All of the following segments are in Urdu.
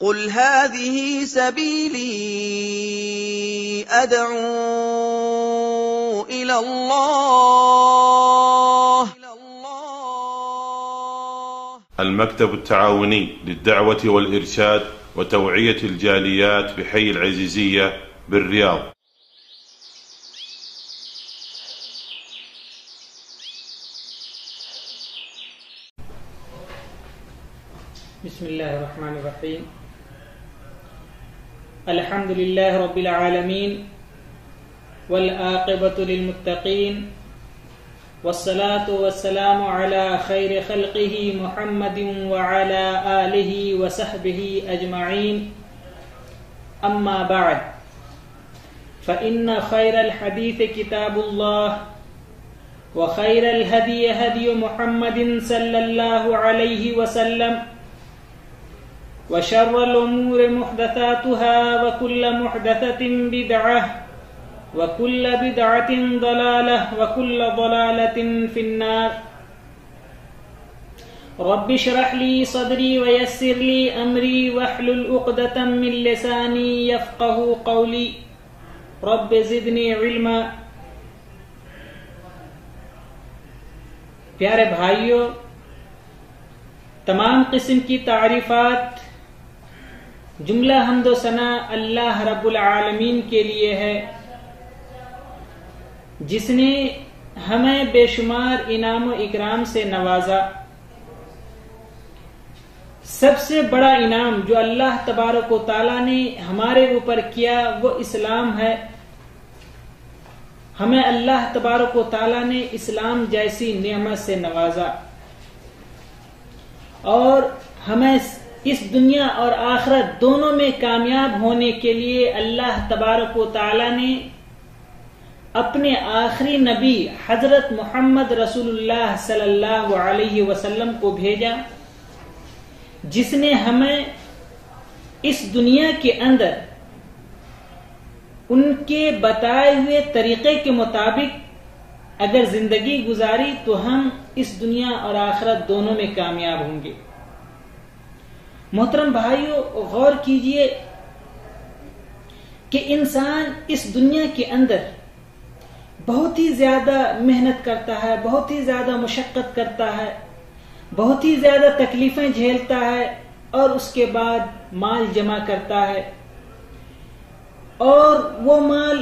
قل هذه سبيلي أدعو إلى الله. المكتب التعاوني للدعوة والإرشاد وتوعية الجاليات بحي العزيزية بالرياض. بسم الله الرحمن الرحيم. الحمد لله رب العالمين والعاقبة للمتقين والصلاة والسلام على خير خلقه محمد وعلى آله وصحبه أجمعين. أما بعد فإن خير الحديث كتاب الله وخير الهدي هدي محمد صلى الله عليه وسلم وشر الأمور محدثاتها وكل محدثة بدعة وكل بدعة ضلالة وكل ضلالة في النار. رب اشرح لي صدري ويسر لي أمري واحلل عقدة من لساني يفقهوا قولي رب زدني علما. پیارے بھائیوں، تمام قسم کی تعریفات، جملہ حمد و ثنا اللہ رب العالمین کے لیے ہے، جس نے ہمیں بے شمار انعام و اکرام سے نوازا. سب سے بڑا انعام جو اللہ تبارک و تعالی نے ہمارے اوپر کیا وہ اسلام ہے. ہمیں اللہ تبارک و تعالی نے اسلام جیسی نعمت سے نوازا اور ہمیں اس دنیا اور آخرت دونوں میں کامیاب ہونے کے لیے اللہ تبارک و تعالی نے اپنے آخری نبی حضرت محمد رسول اللہ صلی اللہ علیہ وسلم کو بھیجا، جس نے ہمیں اس دنیا کے اندر ان کے بتائے ہوئے طریقے کے مطابق اگر زندگی گزاری تو ہم اس دنیا اور آخرت دونوں میں کامیاب ہوں گے. محترم بھائیوں، غور کیجئے کہ انسان اس دنیا کے اندر بہت ہی زیادہ محنت کرتا ہے، بہت ہی زیادہ مشقت کرتا ہے، بہت ہی زیادہ تکلیفیں جھیلتا ہے اور اس کے بعد مال جمع کرتا ہے اور وہ مال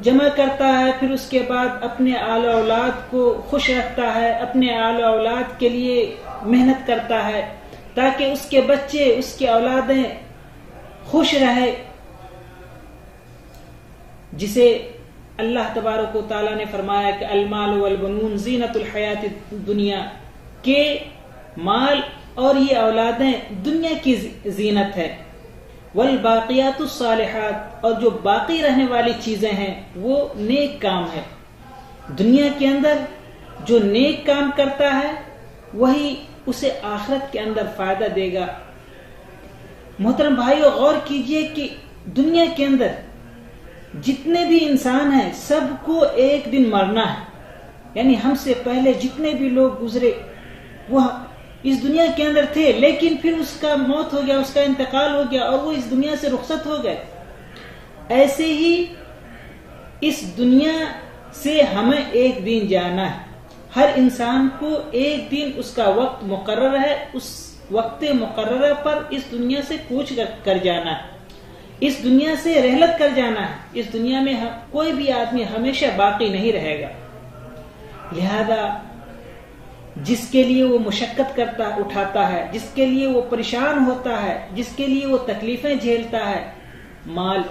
جمع کرتا ہے، پھر اس کے بعد اپنے آل اولاد کو خوش رکھتا ہے، اپنے آل اولاد کے لیے محنت کرتا ہے تاکہ اس کے بچے، اس کی اولادیں خوش رہے، جسے اللہ تبارک و تعالیٰ نے فرمایا کہ المال والبنون زینت الحیات الدنیا، کہ مال اور یہ اولادیں دنیا کی زینت ہے. والباقیات الصالحات، اور جو باقی رہنے والی چیزیں ہیں وہ نیک کام ہے. دنیا کے اندر جو نیک کام کرتا ہے وہی اسے آخرت کے اندر فائدہ دے گا. محترم بھائیو، غور کیجئے کہ دنیا کے اندر جتنے بھی انسان ہیں سب کو ایک دن مرنا ہے. یعنی ہم سے پہلے جتنے بھی لوگ گزرے وہ اس دنیا کے اندر تھے، لیکن پھر اس کا موت ہو گیا، اس کا انتقال ہو گیا اور وہ اس دنیا سے رخصت ہو گئے. ایسے ہی اس دنیا سے ہمیں ایک دن جانا ہے. ہر انسان کو ایک دن اس کا وقت مقرر ہے، اس وقت مقررہ پر اس دنیا سے کوچ کر جانا ہے، اس دنیا سے رحلت کر جانا ہے. اس دنیا میں کوئی بھی آدمی ہمیشہ باقی نہیں رہے گا. لہذا جس کے لیے وہ مشقت اٹھاتا ہے، جس کے لیے وہ پریشان ہوتا ہے، جس کے لیے وہ تکلیفیں جھیلتا ہے، مال،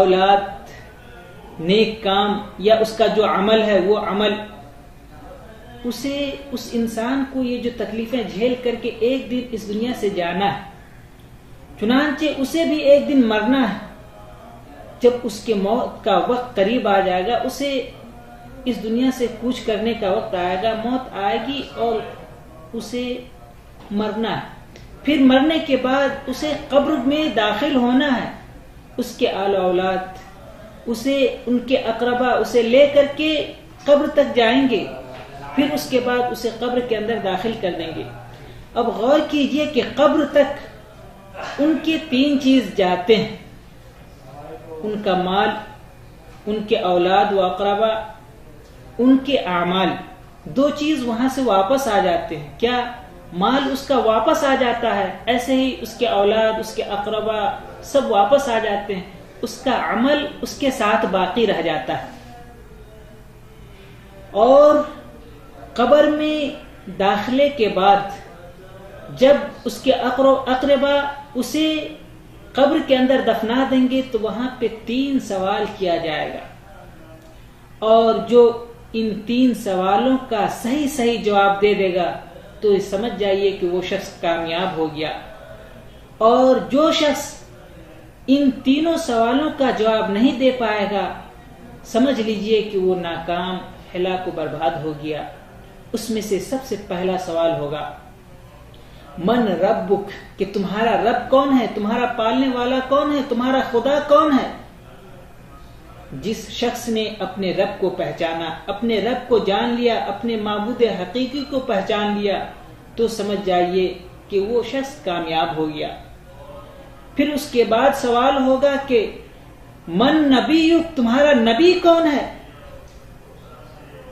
اولاد، نیک کام یا اس کا جو عمل ہے وہ عمل، اسے، اس انسان کو یہ جو تکلیفیں جھیل کر کے ایک دن اس دنیا سے جانا ہے. چنانچہ اسے بھی ایک دن مرنا ہے. جب اس کے موت کا وقت قریب آ جائے گا، اسے اس دنیا سے کوچ کرنے کا وقت آئے گا، موت آئے گی اور اسے مرنا ہے. پھر مرنے کے بعد اسے قبر میں داخل ہونا ہے. اس کے آل اولاد اسے، ان کے اقربا اسے لے کر کے قبر تک جائیں گے، پھر اس کے بعد اسے قبر کے اندر داخل کر دیں گے. اب غور کیجئے کہ قبر تک ان کے 3 چیز جاتے ہیں، ان کا مال، ان کے اولاد و اقربا، ان کے اعمال، 2 چیز وہاں سے واپس آ جاتے ہیں. کیا مال اس کا واپس آ جاتا ہے، ایسے ہی اس کے اولاد، اس کے اقربا سب واپس آ جاتے ہیں، اس کا عمل اس کے ساتھ باقی رہ جاتا ہے. اور قبر میں داخلے کے بعد جب اس کے اقربا اسے قبر کے اندر دفنا دیں گے تو وہاں پہ 3 سوال کیا جائے گا، اور جو ان 3 سوالوں کا صحیح جواب دے دے گا تو سمجھ جائیے کہ وہ شخص کامیاب ہو گیا. اور جو شخص ان 3 سوالوں کا جواب نہیں دے پائے گا سمجھ لیجئے کہ وہ ناکام، ہلاک و برباد ہو گیا. اس میں سے سب سے پہلا سوال ہوگا من ربک، کہ تمہارا رب کون ہے، تمہارا پالنے والا کون ہے، تمہارا خدا کون ہے. جس شخص نے اپنے رب کو پہچانا، اپنے رب کو جان لیا، اپنے معبود حقیقی کو پہچان لیا تو سمجھ جائیے کہ وہ شخص کامیاب ہو گیا. پھر اس کے بعد سوال ہوگا کہ من نبیک، تمہارا نبی کون ہے.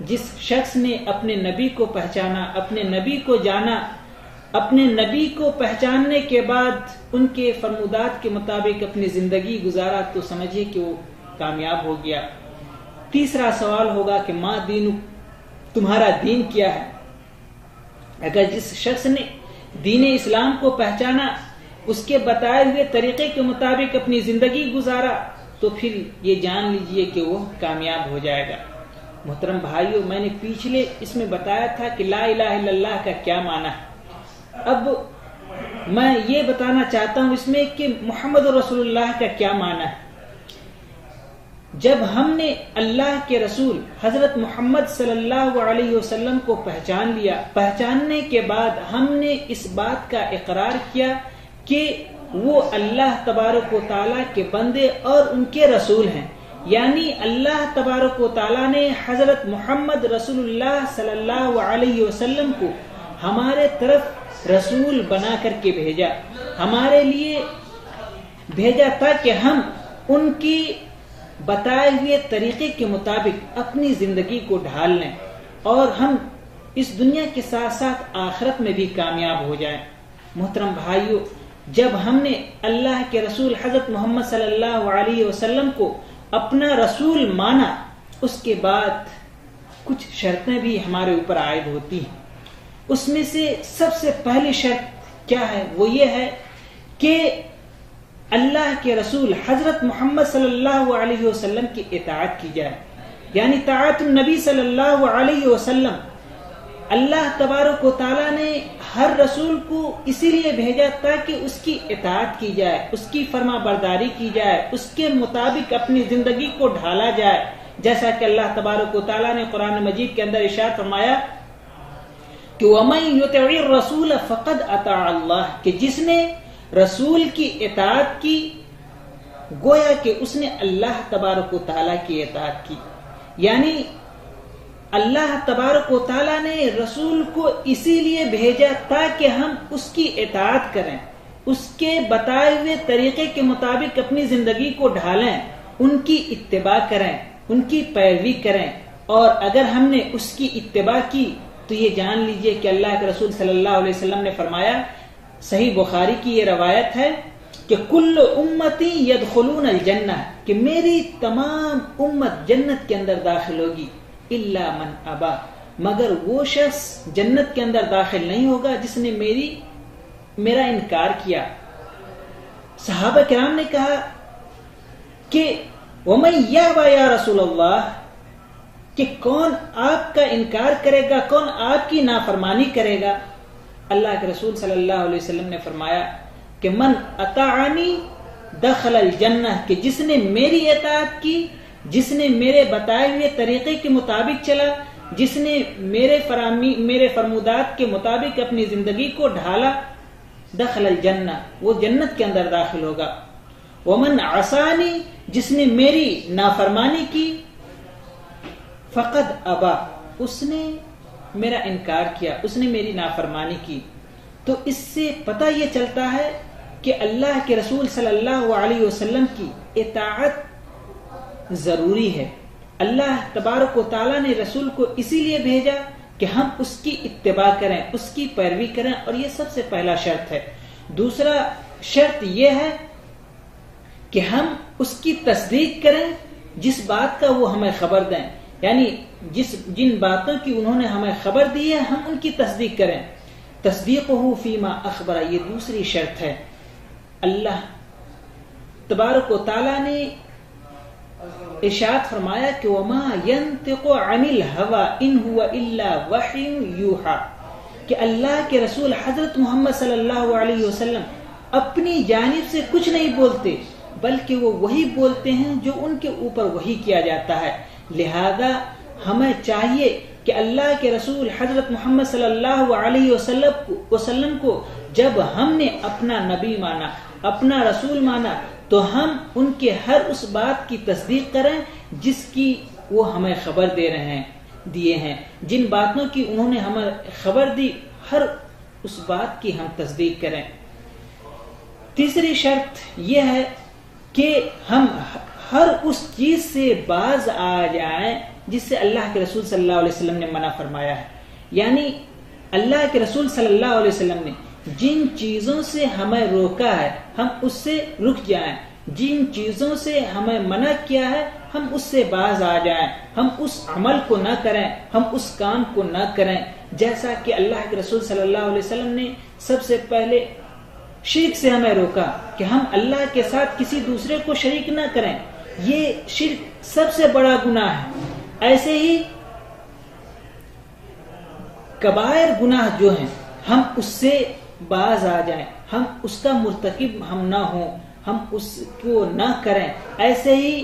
جس شخص نے اپنے نبی کو پہچانا، اپنے نبی کو جانا، اپنے نبی کو پہچاننے کے بعد ان کے فرمودات کے مطابق اپنی زندگی گزارا تو سمجھے کہ وہ کامیاب ہو گیا. تیسرا سوال ہوگا کہ ما دینک، تمہارا دین کیا ہے. اگر جس شخص نے دین اسلام کو پہچانا، اس کے بتائے ہوئے طریقے کے مطابق اپنی زندگی گزارا تو پھر یہ جان لیجئے کہ وہ کامیاب ہو جائے گا. محترم بھائیوں، میں نے پچھلے اس میں بتایا تھا کہ لا الہ الا اللہ کا کیا معنی ہے. اب میں یہ بتانا چاہتا ہوں اس میں کہ محمد رسول اللہ کا کیا معنی ہے. جب ہم نے اللہ کے رسول حضرت محمد صلی اللہ علیہ وسلم کو پہچان لیا، پہچاننے کے بعد ہم نے اس بات کا اقرار کیا کہ وہ اللہ تبارک و تعالیٰ کے بندے اور ان کے رسول ہیں. یعنی اللہ تبارک و تعالیٰ نے حضرت محمد رسول اللہ صلی اللہ علیہ وسلم کو ہمارے طرف رسول بنا کر کے بھیجا، ہمارے لیے بھیجا تاکہ ہم ان کی بتائے ہوئے طریقے کے مطابق اپنی زندگی کو ڈھال لیں اور ہم اس دنیا کے ساتھ ساتھ آخرت میں بھی کامیاب ہو جائیں. محترم بھائیوں، جب ہم نے اللہ کے رسول حضرت محمد صلی اللہ علیہ وسلم کو اپنا رسول مانا، اس کے بعد کچھ شرطیں بھی ہمارے اوپر عائد ہوتی ہیں. اس میں سے سب سے پہلی شرط کیا ہے؟ وہ یہ ہے کہ اللہ کے رسول حضرت محمد صلی اللہ علیہ وسلم کی اطاعت کی جائے. یعنی طاعت النبی صلی اللہ علیہ وسلم. اللہ تبارک و تعالیٰ نے ہر رسول کو اسی لیے بھیجا تاکہ اس کی اطاعت کی جائے، اس کی فرما برداری کی جائے، اس کے مطابق اپنی زندگی کو ڈھالا جائے. جیسا کہ اللہ تبارک و تعالیٰ نے قرآن مجید کے اندر ارشاد فرمایا کہ وَمَن يُطِعِ الرَّسُولَ فَقَدْ أَطَاعَ اللَّهَ، کہ جس نے رسول کی اطاعت کی گویا کہ اس نے اللہ تبارک و تعالیٰ کی اطاعت کی. یعنی اللہ تبارک و تعالیٰ نے رسول کو اسی لیے بھیجا تاکہ ہم اس کی اطاعت کریں، اس کے بتائے ہوئے طریقے کے مطابق اپنی زندگی کو ڈھالیں، ان کی اتباع کریں، ان کی پیروی کریں. اور اگر ہم نے اس کی اتباع کی تو یہ جان لیجئے کہ اللہ کے رسول صلی اللہ علیہ وسلم نے فرمایا، صحیح بخاری کی یہ روایت ہے کہ کل امتی یدخلون الجنہ، کہ میری تمام امت جنت کے اندر داخل ہوگی، الا من ابا، مگر وہ شخص جنت کے اندر داخل نہیں ہوگا جس نے میرا انکار کیا. صحابہ کرام نے کہا کہ وَمَن يَأْبَى يَا رسول اللہ، کہ کون آپ کا انکار کرے گا، کون آپ کی نافرمانی کرے گا. اللہ کے رسول صلی اللہ علیہ وسلم نے فرمایا کہ من اطاعنی دخل الجنہ، کہ جس نے میری اطاعت کی، جس نے میرے بتائے ہوئے طریقے کے مطابق چلا، جس نے میرے فرمودات کے مطابق اپنی زندگی کو ڈھالا، دخل الجنہ، وہ جنت کے اندر داخل ہوگا. ومن عصانی، جس نے میری نافرمانی کی، فقد ابا، اس نے میرا انکار کیا، اس نے میری نافرمانی کی. تو اس سے پتہ یہ چلتا ہے کہ اللہ کے رسول صلی اللہ علیہ وسلم کی اطاعت ضروری ہے. اللہ تبارک و تعالیٰ نے رسول کو اسی لیے بھیجا کہ ہم اس کی اتباع کریں، اس کی پیروی کریں، اور یہ سب سے پہلا شرط ہے. دوسرا شرط یہ ہے کہ ہم اس کی تصدیق کریں جس بات کا وہ ہمیں خبر دیں، یعنی جن باتوں کی انہوں نے ہمیں خبر دی ہے ہم ان کی تصدیق کریں. تصدیقہ فیما اخبر، یہ دوسری شرط ہے. اللہ تبارک و تعالیٰ نے ارشاد فرمایا کہ وما ينطق عن الهوى ان هو الا وحی یوحى، کہ اللہ کے رسول حضرت محمد صلی اللہ علیہ وسلم اپنی جانب سے کچھ نہیں بولتے بلکہ وہ وہی بولتے ہیں جو ان کے اوپر وحی کیا جاتا ہے. لہذا ہمیں چاہیے کہ اللہ کے رسول حضرت محمد صلی اللہ علیہ وسلم کو جب ہم نے اپنا نبی مانا، اپنا رسول مانا، تو ہم ان کے ہر اس بات کی تصدیق کریں جس کی وہ ہمیں خبر دیے ہیں. جن باتوں کی انہوں نے ہمیں خبر دی ہر اس بات کی ہم تصدیق کریں. تیسری شرط یہ ہے کہ ہم ہر اس چیز سے باز آ جائیں جس سے اللہ کے رسول صلی اللہ علیہ وسلم نے منع فرمایا ہے. یعنی اللہ کے رسول صلی اللہ علیہ وسلم نے جن چیزوں سے ہمیں روکا ہے ہم اس سے رک جائیں، جن چیزوں سے ہمیں منع کیا ہے ہم اس سے باز آ جائیں، ہم اس عمل کو نہ کریں، ہم اس کام کو نہ کریں. جیسا کہ اللہ کے رسول صلی اللہ علیہ وسلم نے سب سے پہلے شرک سے ہمیں روکا کہ ہم اللہ کے ساتھ کسی دوسرے کو شریک نہ کریں، یہ شرک سب سے بڑا گناہ ہے. ایسے ہی کبائر گناہ جو ہیں ہم اس سے باز آ جائیں، ہم اس کا مرتکب ہم نہ ہوں، ہم اس کو نہ کریں. ایسے ہی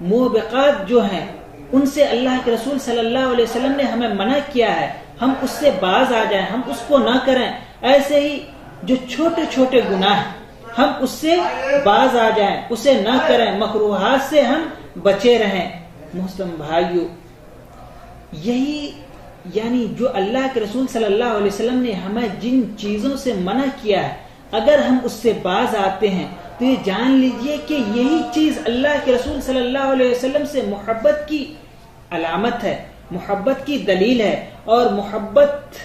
موبقات جو ہیں ان سے اللہ کے رسول صلی اللہ علیہ وسلم نے ہمیں منع کیا ہے، ہم اس سے باز آ جائیں، ہم اس کو نہ کریں. ایسے ہی جو چھوٹے چھوٹے گناہ ہیں ہم اس سے باز آ جائیں، اسے نہ کریں، مکروہات سے ہم بچے رہیں. محترم بھائیو، یہی یعنی جو اللہ کے رسول صلی اللہ علیہ وسلم نے ہمیں جن چیزوں سے منع کیا ہے اگر ہم اس سے باز آتے ہیں تو یہ جان لیجئے کہ یہی چیز اللہ کے رسول صلی اللہ علیہ وسلم سے محبت کی علامت ہے، محبت کی دلیل ہے. اور محبت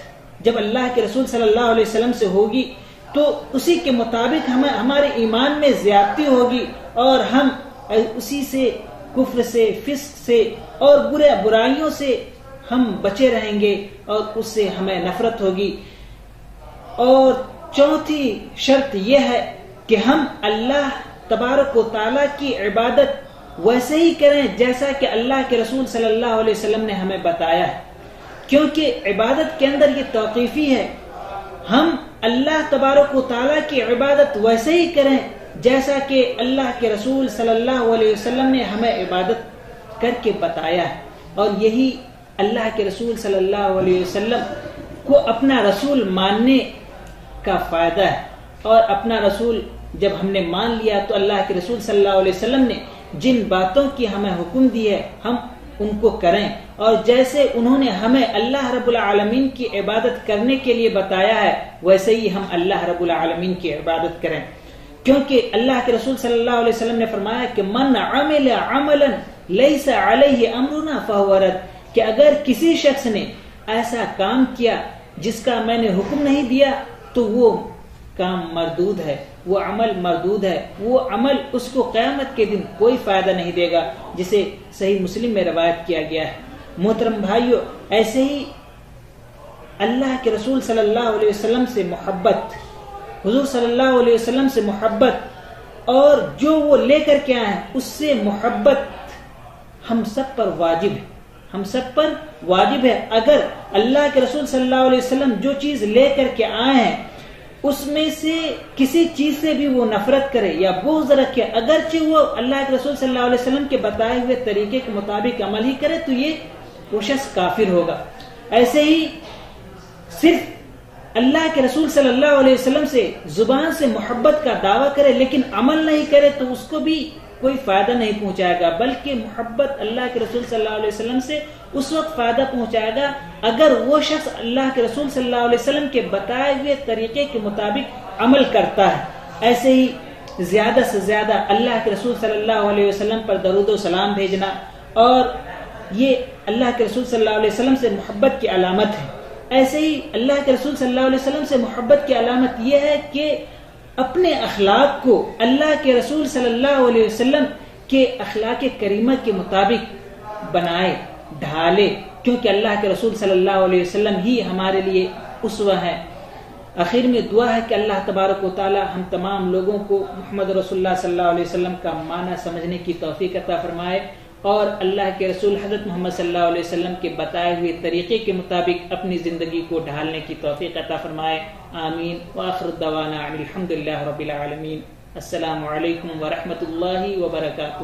جب اللہ کے رسول صلی اللہ علیہ وسلم سے ہوگی تو اسی کے مطابق ہمارے ایمان میں زیادتی ہوگی اور ہم اسی سے کفر سے، فسق سے اور برائیوں سے ہم بچے رہیں گے اور اس سے ہمیں نفرت ہوگی. اور چوتھی شرط یہ ہے کہ ہم اللہ تبارک و تعالیٰ کی عبادت ویسے ہی کریں جیسا کہ اللہ کے رسول صلی اللہ علیہ وسلم نے ہمیں بتایا ہے، کیونکہ عبادت کے اندر یہ توقیفی ہے. ہم اللہ تبارک و تعالیٰ کی عبادت ویسے ہی کریں جیسا کہ اللہ کے رسول صلی اللہ علیہ وسلم نے ہمیں عبادت کر کے بتایا ہے. اور یہی اللہ کے رسول صلی اللہ علیہ وسلم کو اپنا رسول ماننے کا فائدہ ہے. اور اپنا رسول جب ہم نے مان لیا تو اللہ کے رسول صلی اللہ علیہ وسلم نے جن باتوں کی ہمیں حکم دی ہے ہم ان کو کریں، اور جیسے انہوں نے ہمیں اللہ رب العالمین کی عبادت کرنے کے لیے بتایا ہے ویسے ہی ہم اللہ رب العالمین کی عبادت کریں. کیونکہ اللہ کے رسول صلی اللہ علیہ وسلم نے فرمایا کہ من عمل عملا لیس علیہ امرنا فہو رد، کہ اگر کسی شخص نے ایسا کام کیا جس کا میں نے حکم نہیں دیا تو وہ کام مردود ہے، وہ عمل مردود ہے، وہ عمل اس کو قیامت کے دن کوئی فائدہ نہیں دے گا، جسے صحیح مسلم میں روایت کیا گیا ہے. محترم بھائیو، ایسے ہی اللہ کے رسول صلی اللہ علیہ وسلم سے محبت، حضور صلی اللہ علیہ وسلم سے محبت اور جو وہ لے کر کے آئے ہیں اس سے محبت ہم سب پر واجب ہے، ہم سب پر واجب ہے. اگر اللہ کے رسول صلی اللہ علیہ وسلم جو چیز لے کر کے آئے ہیں اس میں سے کسی چیز سے بھی وہ نفرت کرے یا بغض رکھے، اگرچہ وہ اللہ کے رسول صلی اللہ علیہ وسلم کے بتائے ہوئے طریقے کے مطابق عمل ہی کرے تو یہ وہ شخص کافر ہوگا. ایسے ہی صرف اللہ کے رسول صلی اللہ علیہ وسلم سے زبان سے محبت کا دعویٰ کرے لیکن عمل نہیں کرے تو اس کو بھی کوئی فائدہ نہیں پہنچائے گا، بلکہ محبت اللہ کے رسول صلی اللہ علیہ وسلم سے اس وقت فائدہ پہنچائے گا اگر وہ شخص اللہ کے رسول صلی اللہ علیہ وسلم کے بتائے ہوئے طریقے کے مطابق عمل کرتا ہے. ایسے ہی زیادہ سے زیادہ اللہ کے رسول صلی اللہ علیہ وسلم پر درود و سلام بھیجنا، اور یہ اللہ کے رسول صلی اللہ علیہ وسلم سے محبت کی علامت ہے۔ ایسے ہی اللہ کے رسول صلی اللہ علیہ وسلم سے محبت کی علامت یہ ہے کہ اپنے اخلاق کو اللہ کے رسول صلی اللہ علیہ وسلم کے اخلاق کریمہ کے مطابق بنائے، ڈھالے، کیونکہ اللہ کے رسول صلی اللہ علیہ وسلم ہی ہمارے لیے اسوہ ہے۔ آخر میں دعا ہے کہ اللہ تبارک و تعالی ہم تمام لوگوں کو محمد رسول اللہ صلی اللہ علیہ وسلم کا معنی سمجھنے کی توفیق عطا فرمائے، اور اللہ کے رسول حضرت محمد صلی اللہ علیہ وسلم کے بتائے ہوئے طریقے کے مطابق اپنی زندگی کو ڈھالنے کی توفیق عطا فرمائے، آمین۔ وآخر دعوانا الحمدللہ رب العالمین۔ السلام علیکم ورحمۃ اللہ وبرکاتہ۔